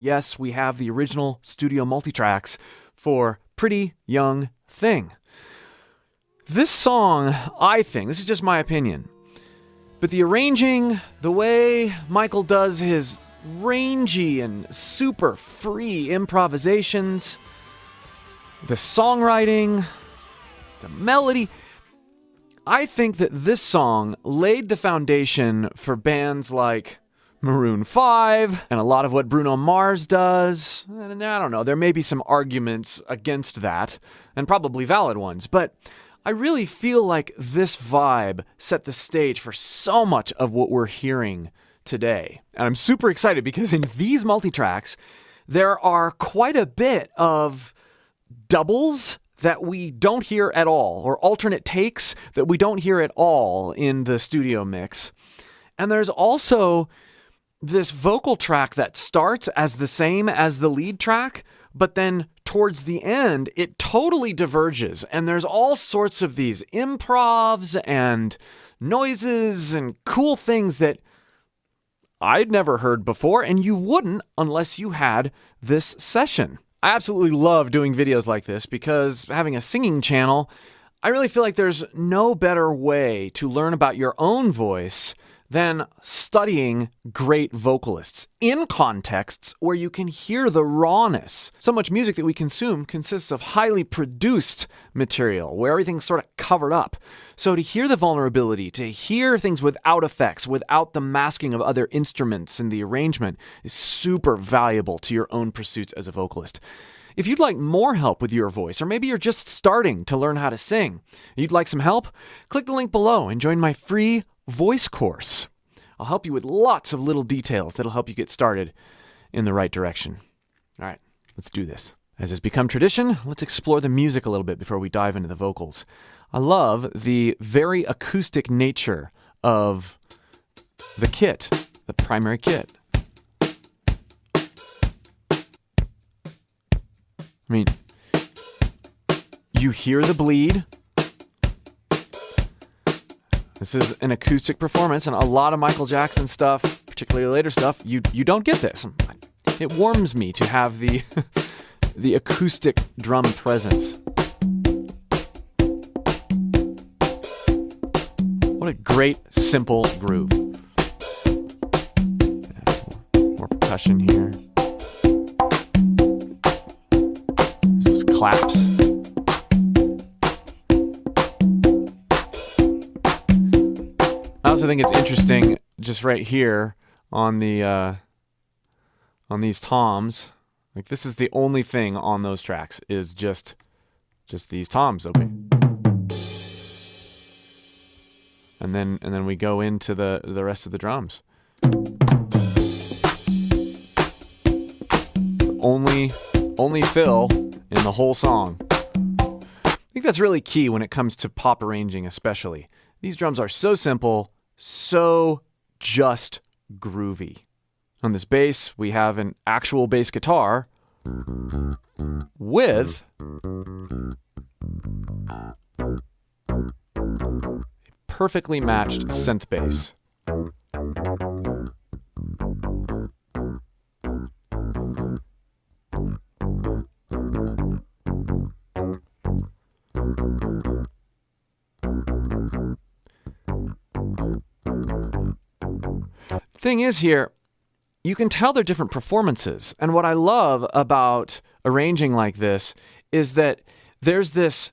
Yes, we have the original studio Multitracks for Pretty Young Thing. This song, I think, this is just my opinion, but the arranging, the way Michael does his rangy and super free improvisations, the songwriting, the melody, I think that this song laid the foundation for bands like Maroon 5 and a lot of what Bruno Mars does. And I don't know, there may be some arguments against that, and probably valid ones, but I really feel like this vibe set the stage for so much of what we're hearing today. And I'm super excited because in these multitracks, there are quite a bit of doubles that we don't hear at all, or alternate takes that we don't hear at all in the studio mix. And there's also this vocal track that starts as the same as the lead track, but then towards the end, it totally diverges. And there's all sorts of these improvs and noises and cool things that I'd never heard before, and you wouldn't unless you had this session. I absolutely love doing videos like this because having a singing channel, I really feel like there's no better way to learn about your own voice than studying great vocalists in contexts where you can hear the rawness. So much music that we consume consists of highly produced material where everything's sort of covered up. So to hear the vulnerability, to hear things without effects, without the masking of other instruments in the arrangement is super valuable to your own pursuits as a vocalist. If you'd like more help with your voice, or maybe you're just starting to learn how to sing, you'd like some help, click the link below and join my free voice course. I'll help you with lots of little details that'll help you get started in the right direction. All right, let's do this. As has become tradition, let's explore the music a little bit before we dive into the vocals. I love the very acoustic nature of the kit, the primary kit. I mean, you hear the bleed. This is an acoustic performance, and a lot of Michael Jackson stuff, particularly later stuff, you don't get this. It warms me to have the the acoustic drum presence. What a great, simple groove. More percussion here. There's those claps. I also think it's interesting, just right here on the on these toms. Like, this is the only thing on those tracks is just these toms. Okay, and then we go into the rest of the drums. Only fill in the whole song. I think that's really key when it comes to pop arranging, especially. These drums are so simple, so just groovy. On this bass, we have an actual bass guitar with a perfectly matched synth bass. Thing is here, you can tell they're different performances. And what I love about arranging like this is that there's this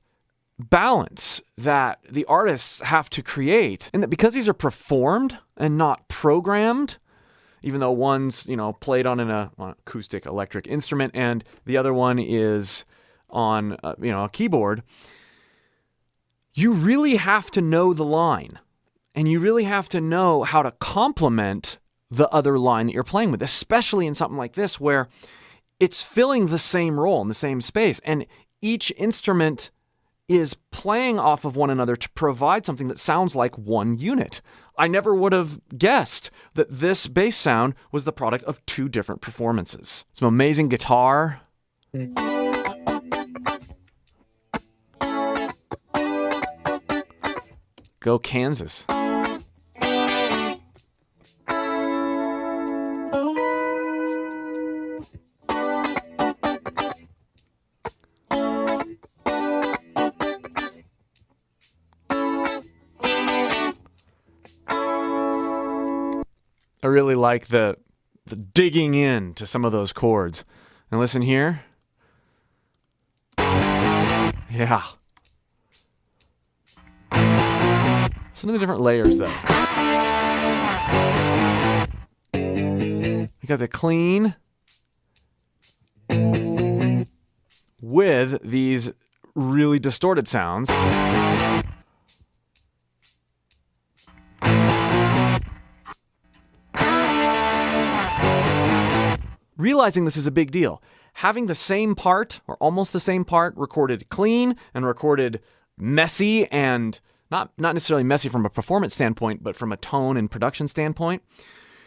balance that the artists have to create, and that because these are performed and not programmed, even though one's, played on an acoustic electric instrument and the other one is on, a keyboard, you really have to know the line. And you really have to know how to complement the other line that you're playing with, especially in something like this where it's filling the same role in the same space. And each instrument is playing off of one another to provide something that sounds like one unit. I never would have guessed that this bass sound was the product of two different performances. Some amazing guitar. Go Kansas. really like the digging in to some of those chords. And listen here. Yeah. Some of the different layers, though. You got the clean with these really distorted sounds. Realizing this is a big deal. Having the same part, or almost the same part, recorded clean and recorded messy, and not necessarily messy from a performance standpoint, but from a tone and production standpoint,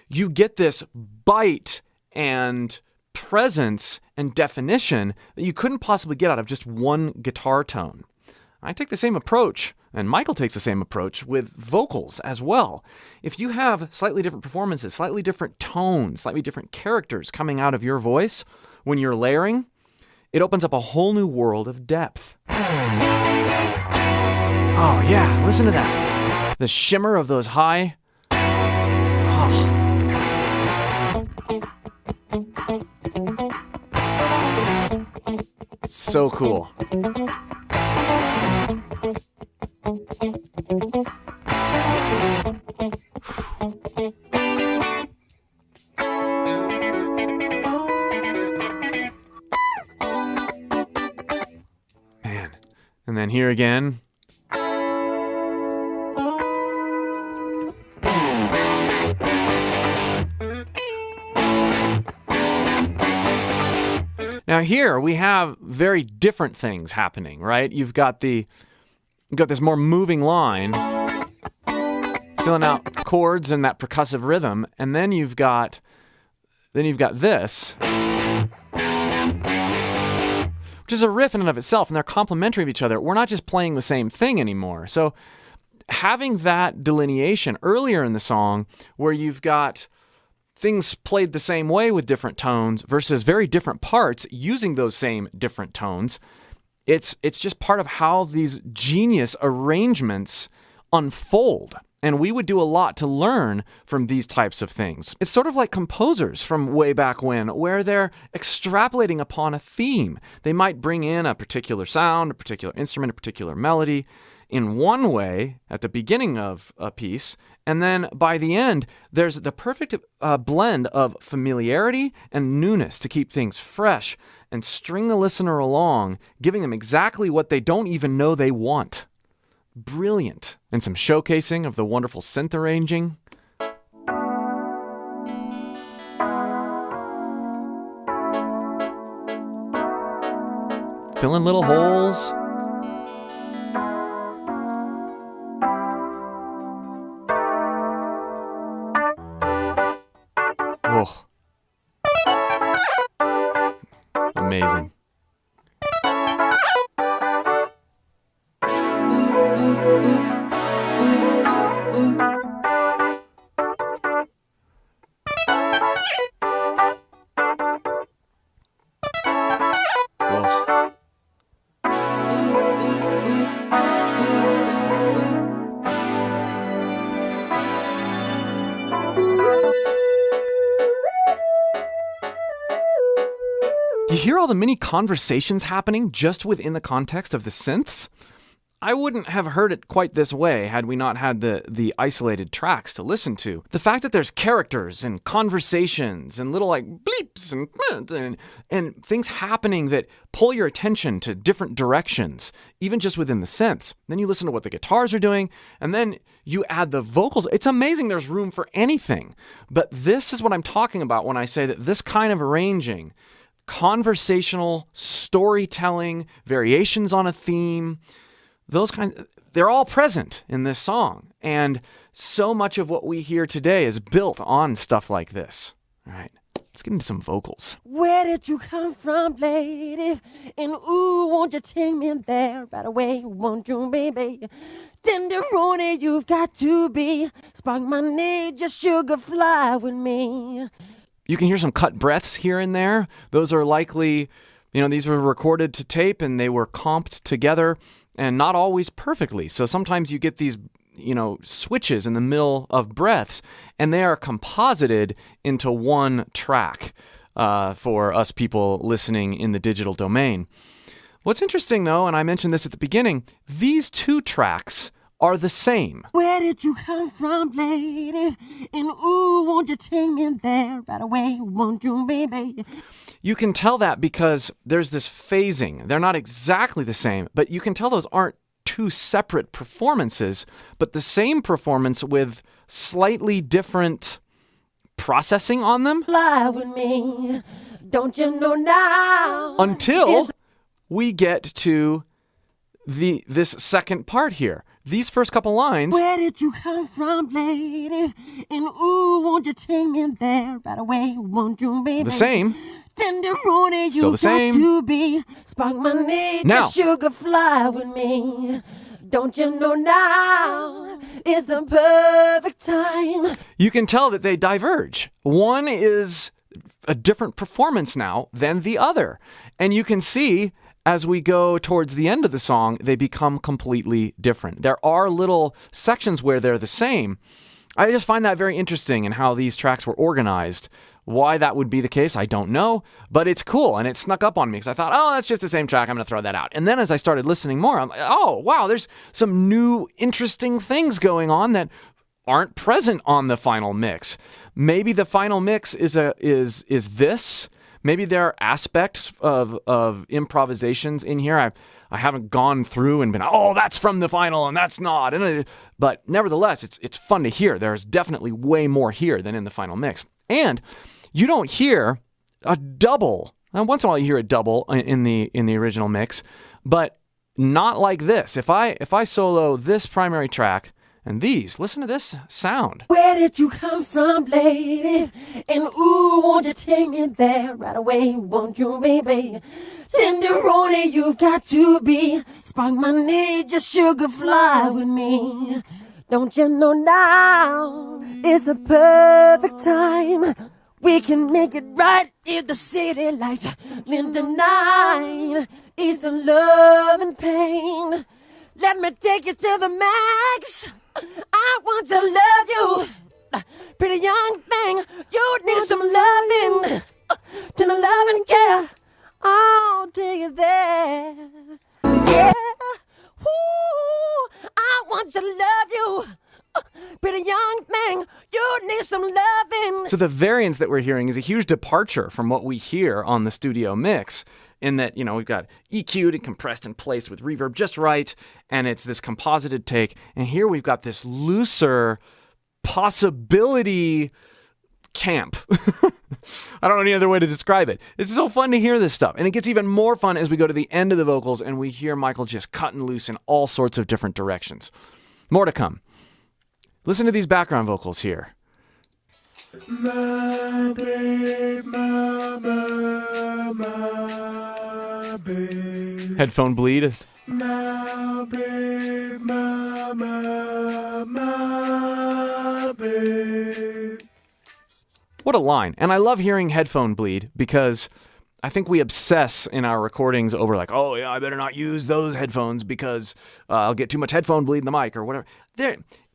you get this bite and presence and definition that you couldn't possibly get out of just one guitar tone. I take the same approach, and Michael takes the same approach with vocals as well. If you have slightly different performances, slightly different tones, slightly different characters coming out of your voice when you're layering, it opens up a whole new world of depth. Oh yeah, listen to that. The shimmer of those high. So cool. Man. And then here again. Now here we have very different things happening, right? You've got this more moving line, filling out chords and that percussive rhythm, and then you've got this, which is a riff in and of itself, and they're complementary of each other. We're not just playing the same thing anymore. So having that delineation earlier in the song where you've got things played the same way with different tones versus very different parts using those same different tones, it's just part of how these genius arrangements unfold. And we would do a lot to learn from these types of things. It's sort of like composers from way back when, where they're extrapolating upon a theme. They might bring in a particular sound, a particular instrument, a particular melody in one way at the beginning of a piece, and then by the end, there's the perfect blend of familiarity and newness to keep things fresh and string the listener along, giving them exactly what they don't even know they want. Brilliant. And some showcasing of the wonderful synth arranging. Filling little holes. Oh. Amazing. You hear all the mini conversations happening just within the context of the synths? I wouldn't have heard it quite this way had we not had the isolated tracks to listen to. The fact that there's characters and conversations and little like bleeps and things happening that pull your attention to different directions, even just within the synths. Then you listen to what the guitars are doing, and then you add the vocals. It's amazing there's room for anything. But this is what I'm talking about when I say that this kind of arranging, conversational, storytelling, variations on a theme, they're all present in this song. And so much of what we hear today is built on stuff like this. All right, let's get into some vocals. Where did you come from, lady? And ooh, won't you take me there right away? Won't you, baby? Tenderoni, you've got to be. Spark my need, just sugar fly with me. You can hear some cut breaths here and there. Those are likely, these were recorded to tape and they were comped together and not always perfectly. So sometimes you get these, switches in the middle of breaths, and they are composited into one track for us people listening in the digital domain. What's interesting, though, and I mentioned this at the beginning, these two tracks are the same. Where did you come from, lady? And ooh, won't you take me there right away? Won't you, baby? You can tell that because there's this phasing. They're not exactly the same, but you can tell those aren't two separate performances, but the same performance with slightly different processing on them. Fly with me, don't you know now? Until we get to this second part here. These first couple lines. Where did you come from, lady? And ooh, won't you take me there right away? Won't you, baby? The same. Tenderoni, Still you the same. got to be. Spark my need, Now. sugar fly with me. Don't you know now is the perfect time? You can tell that they diverge. One is a different performance now than the other. And you can see as we go towards the end of the song, they become completely different. There are little sections where they're the same. I just find that very interesting in how these tracks were organized. Why that would be the case, I don't know, but it's cool, and it snuck up on me because I thought, oh, that's just the same track, I'm going to throw that out. And then as I started listening more, I'm like, oh, wow, there's some new interesting things going on that aren't present on the final mix. Maybe the final mix is this. Maybe there are aspects of improvisations in here. I haven't gone through and been, oh, that's from the final and that's not. But nevertheless, it's fun to hear. There's definitely way more here than in the final mix. And you don't hear a double. Now, once in a while you hear a double in the original mix, but not like this. If I solo this primary track and these, listen to this sound. Where did you come from, lady? And ooh, won't you take me there right away? Won't you, baby? Tenderoni, you've got to be. Spark my need, just sugar fly with me. Don't you know now is the perfect time? We can make it right if the city lights in the night. Is the love and pain? Let me take you to the max. I want to love you. Pretty young thing, you need some loving. To the loving care, I'll take you there. Yeah. Ooh, I want to love you. Pretty young thing, you need some loving. So the variance that we're hearing is a huge departure from what we hear on the studio mix, in that, we've got EQ'd and compressed and placed with reverb just right, and it's this composited take. And here we've got this looser possibility camp. I don't know any other way to describe it. It's so fun to hear this stuff. And it gets even more fun as we go to the end of the vocals and we hear Michael just cutting loose in all sorts of different directions. More to come. Listen to these background vocals here. My babe, my babe. Headphone bleed. My babe, my babe. What a line. And I love hearing headphone bleed because I think we obsess in our recordings over like, oh yeah, I better not use those headphones because I'll get too much headphone bleed in the mic or whatever.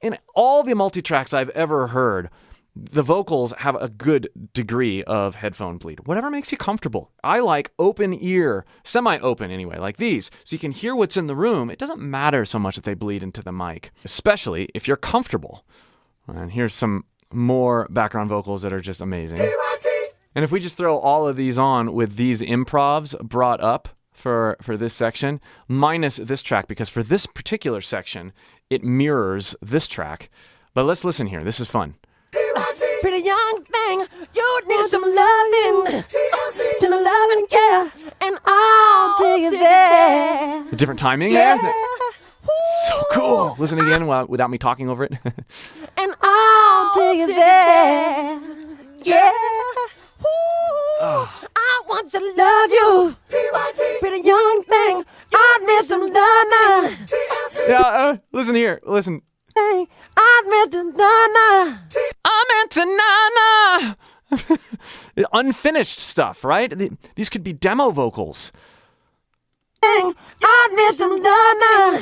In all the multi-tracks I've ever heard, the vocals have a good degree of headphone bleed. Whatever makes you comfortable. I like open ear, semi-open anyway, like these, so you can hear what's in the room. It doesn't matter so much that they bleed into the mic, especially if you're comfortable. And here's some more background vocals that are just amazing. P.Y.T. And if we just throw all of these on with these improvs brought up for this section, minus this track, because for this particular section, it mirrors this track. But let's listen here. This is fun. P.Y.T. Pretty young thing, you need some loving. To the loving care, and I'll take you there. The different timing Yeah. there. So cool. Listen again without me talking over it. And I'll take you there. Yeah. Ooh, I want to love you. P.Y.T. Pretty young thing, I need some loving. T.L.C. Yeah, listen here. Listen. Hey, I meant to nana. I'm into Nana. Unfinished stuff, right? These could be demo vocals. I need some love,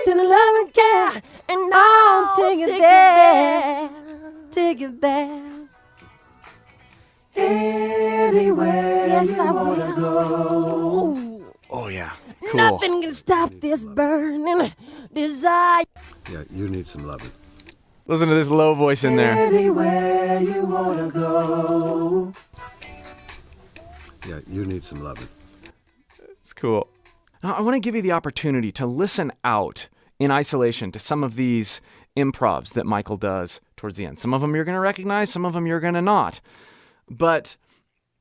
then the love and care, and I'll take you there, take you there. Anywhere Yes, I you wanna will. go. Ooh, Oh, yeah. Cool. nothing can stop this burning desire. Yeah, you need some loving. Listen to this low voice in there. Anywhere you wanna go. Yeah, you need some loving. It's cool. Now, I want to give you the opportunity to listen out in isolation to some of these improvs that Michael does towards the end. Some of them you're going to recognize, some of them you're going to not. But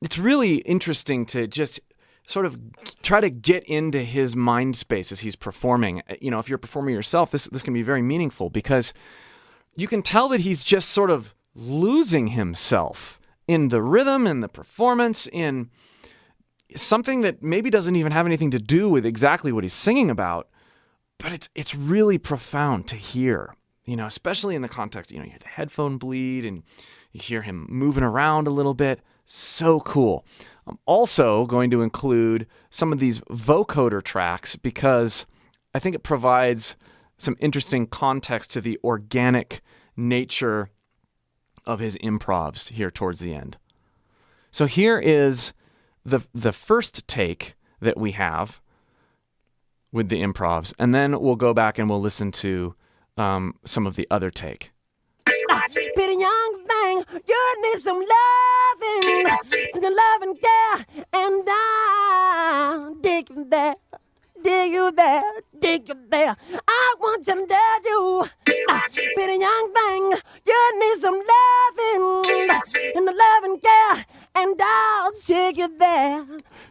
it's really interesting to just sort of try to get into his mind space as he's performing. You know, if you're performing yourself, this can be very meaningful because you can tell that he's just sort of losing himself in the rhythm and the performance, in something that maybe doesn't even have anything to do with exactly what he's singing about, but it's really profound to hear, you know, especially in the context, you know, you hear the headphone bleed and you hear him moving around a little bit. So cool. I'm also going to include some of these vocoder tracks because I think it provides some interesting context to the organic nature of his improvs here towards the end. So here is the first take that we have with the improvs, and then we'll go back and we'll listen to some of the other take. Pretty young thing, you need some loving, some loving care, and I'll dig you there, dig you there, dig you there. I want to love you, pretty young thing, you need some loving, and the loving care, and I'll take you there.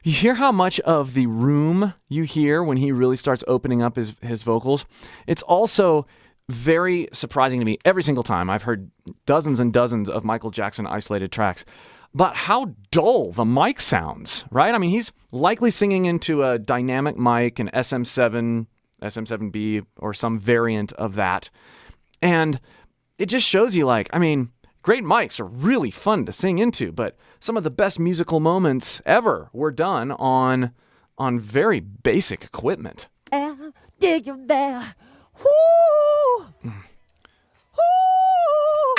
You hear how much of the room you hear when he really starts opening up his vocals? It's also very surprising to me every single time. I've heard dozens and dozens of Michael Jackson isolated tracks, but how dull the mic sounds, right? I mean, he's likely singing into a dynamic mic, an SM7, SM7B, or some variant of that. And it just shows you, like, I mean, great mics are really fun to sing into, but some of the best musical moments ever were done on very basic equipment. Dig you there. Woo! Woo!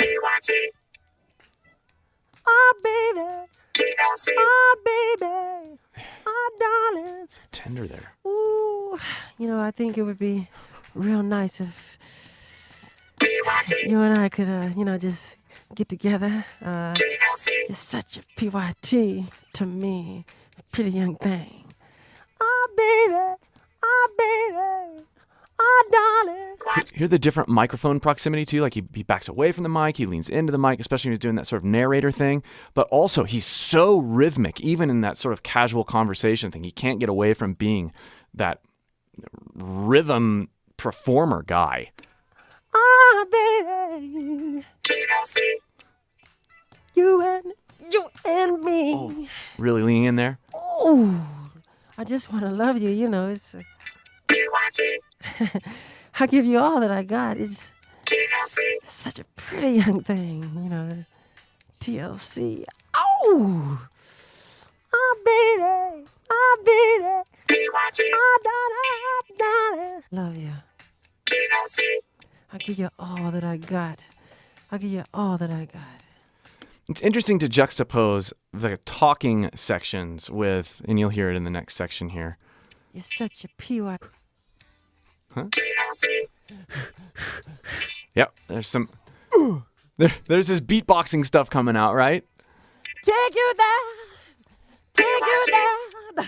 P.Y.T. Oh, baby. Oh, baby. Oh, darling. Tender there. Ooh. You know, I think it would be real nice if P.Y.T. you and I could, just get together. You're such a P.Y.T. to me. Pretty young thing. Oh, baby. Oh, baby. Oh, darling. Hear the different microphone proximity too. Like he backs away from the mic, he leans into the mic, especially when he's doing that sort of narrator thing. But also he's so rhythmic, even in that sort of casual conversation thing. He can't get away from being that rhythm performer guy. Oh, baby. You and me. Oh, really leaning in there. Ooh. I just want to love you. You know, it's. P.Y.T. I give you all that I got. It's such a pretty young thing, you know. TLC. Oh, oh, baby, oh, baby, P.Y.T. oh, darling. Love you. TLC. I give you all that I got. I give you all that I got. It's interesting to juxtapose the talking sections with, and you'll hear it in the next section here. You're such a P.Y. TLC. Yep, there's some. There's this beatboxing stuff coming out, right? Take you there, take you there,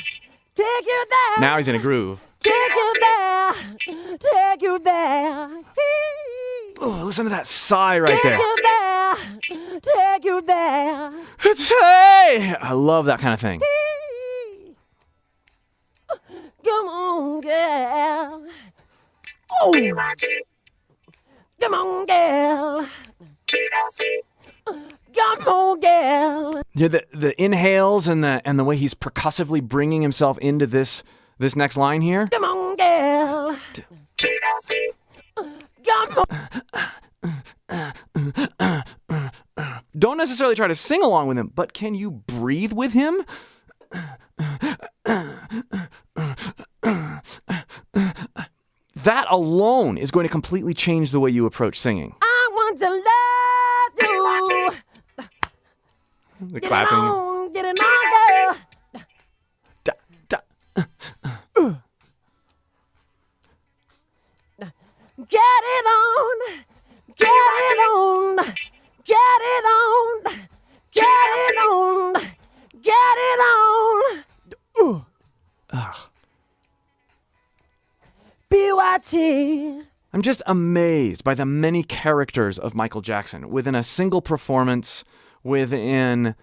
take you there. Now he's in a groove. Take you there, take you there. Oh, listen to that sigh right Take there. you there, take you there. Hey! I love that kind of thing. Come on, girl. Oh, P.Y.T. come on, girl. TLC. Come on, girl. Yeah, the inhales and the way he's percussively bringing himself into this next line here. Come on, girl. TLC. Come on. Don't necessarily try to sing along with him, but can you breathe with him? That alone is going to completely change the way you approach singing. I want to love you. The Get clapping. it on, get it on, girl. Da, da. Get it on, get it on, get it on, get it on, get it on. P.Y.T. I'm just amazed by the many characters of Michael Jackson within a single performance, within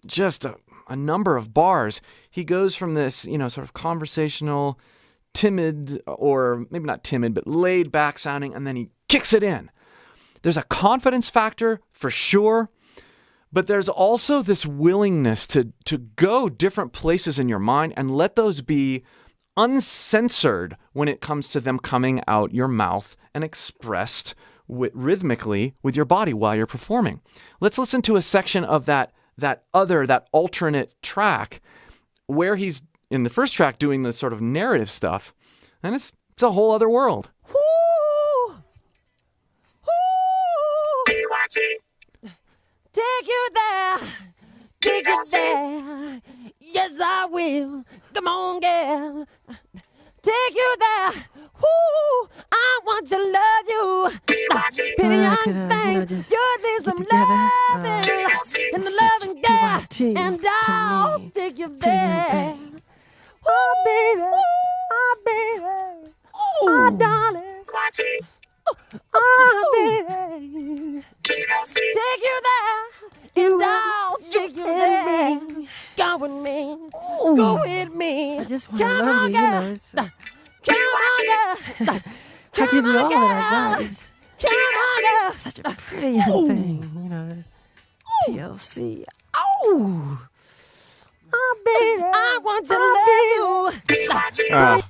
just a number of bars. He goes from this, sort of conversational, timid, or maybe not timid, but laid back sounding, and then he kicks it in. There's a confidence factor for sure, but there's also this willingness to go different places in your mind and let those be uncensored when it comes to them coming out your mouth and expressed rhythmically with your body while you're performing. Let's listen to a section of that alternate track where he's in the first track doing the sort of narrative stuff, and it's a whole other world. Woo! Woo! P.Y.T. Take you there, take you there. Yes, I will. Come on, girl. Take you there. Woo! I want to love you. P.Y.T. Pretty young Could I, thing. just You need some get together? loving. And the Such loving P.Y.T. girl. And to I'll me. take you Pretty young there. thing. Oh, baby. Oh, baby. Oh, darling. P.Y.T. Oh, baby. T.L.C. Take you there, and I'll take you there. Go with me, go with me. I just want to Come love on, you, girl. It's, Come on, girl. I give you all that I got. girl. It's Come on, girl. such a pretty young thing, TLC. Oh, baby, I want to love you. P.Y.T.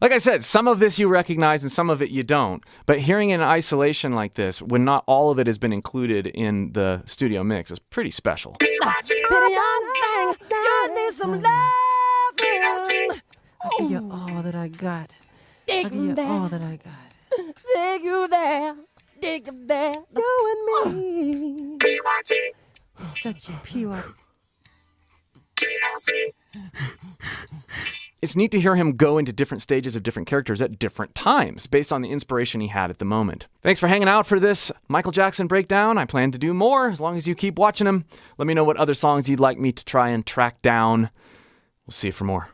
Like I said, some of this you recognize and some of it you don't. But hearing it in isolation like this, when not all of it has been included in the studio mix, is pretty special. P.Y.T. Pretty young thing, you need some loving. I give you all that I got. I Take give you you all there, that I got. take you there, take you there. Go with me. P.Y.T. Such a P.Y.T. T.L.C. It's neat to hear him go into different stages of different characters at different times based on the inspiration he had at the moment. Thanks for hanging out for this Michael Jackson breakdown. I plan to do more as long as you keep watching him. Let me know what other songs you'd like me to try and track down. We'll see you for more.